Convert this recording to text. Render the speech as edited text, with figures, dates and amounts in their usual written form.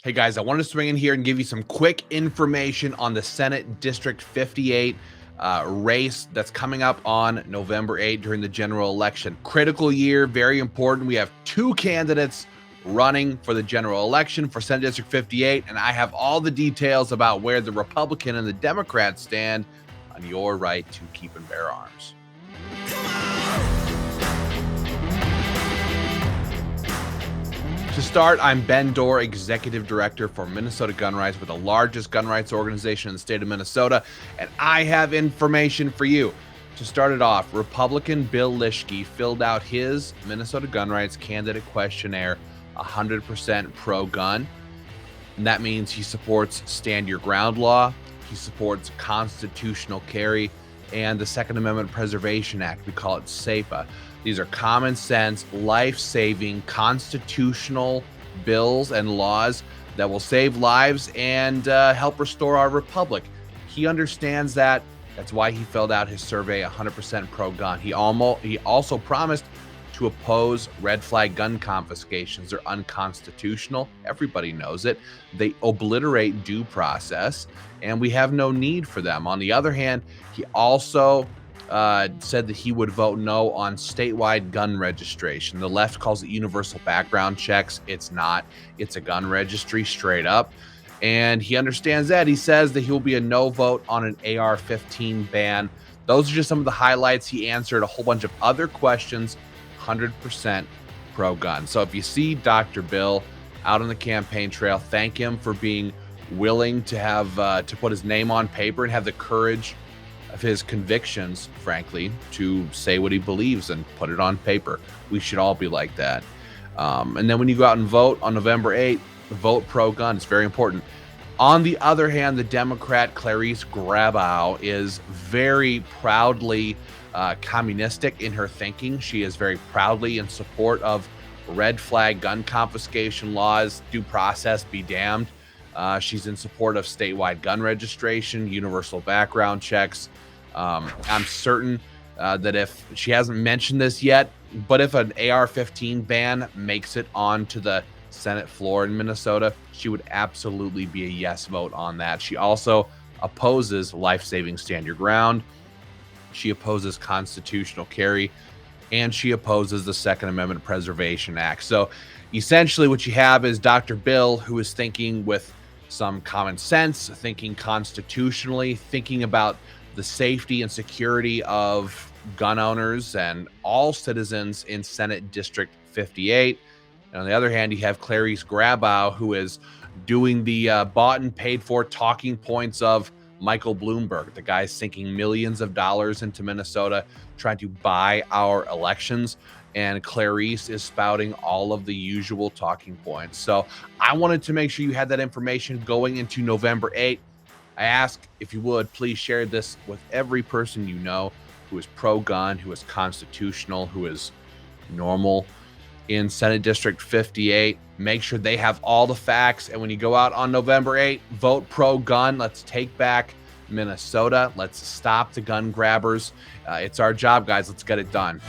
Hey guys, I wanted to swing in here and give you some quick information on the Senate District 58 race that's coming up on November 8 during the general election. Critical year, very important. We have two candidates running for the general election for Senate District 58, and I have all the details about where the Republican and the Democrat stand on your right to keep and bear arms. To start, I'm Ben Dorr, Executive Director for Minnesota Gun Rights. We're the largest gun rights organization in the state of Minnesota, and I have information for you. To start it off, Republican Bill Lieske filled out his Minnesota Gun Rights candidate questionnaire 100% pro-gun, and that means he supports Stand Your Ground law, he supports constitutional carry, and the Second Amendment Preservation Act. We call it SAPA. These are common sense, life-saving, constitutional bills and laws that will save lives and help restore our republic. He understands that. That's why he filled out his survey 100% pro-gun. He also promised to oppose red flag gun confiscations. They're unconstitutional. Everybody knows it. They obliterate due process, and we have no need for them. On the other hand, he also said that he would vote no on statewide gun registration. The left calls it universal background checks. It's not. It's a gun registry straight up. And he understands that. He says that he will be a no vote on an AR-15 ban. Those are just some of the highlights. He answered a whole bunch of other questions, 100% pro-gun. So if you see Dr. Bill out on the campaign trail, thank him for being willing to have to put his name on paper and have the courage of his convictions, frankly, to say what he believes and put it on paper. We should all be like that. And then when you go out and vote on November 8th, vote pro-gun. It's very important. On the other hand, the Democrat Clarice Grabau is very proudly communistic in her thinking. She is very proudly in support of red flag gun confiscation laws, due process be damned. She's in support of statewide gun registration, universal background checks. I'm certain that if she hasn't mentioned this yet, but if an AR-15 ban makes it onto the Senate floor in Minnesota, she would absolutely be a yes vote on that. She also opposes life-saving Stand Your Ground. She opposes constitutional carry, and she opposes the Second Amendment Preservation Act. So essentially what you have is Dr. Bill, who is thinking with some common sense, thinking constitutionally, thinking about the safety and security of gun owners and all citizens in Senate District 58. And on the other hand, you have Clarice Grabau, who is doing the bought and paid for talking points of Michael Bloomberg, the guy sinking millions of dollars into Minnesota, trying to buy our elections. And Clarice is spouting all of the usual talking points. So I wanted to make sure you had that information going into November 8th. I ask if you would please share this with every person you know who is pro-gun, who is constitutional, who is normal in Senate District 58. Make sure they have all the facts. And when you go out on November 8th, vote pro-gun. Let's take back Minnesota. Let's stop the gun grabbers. It's our job, guys. Let's get it done.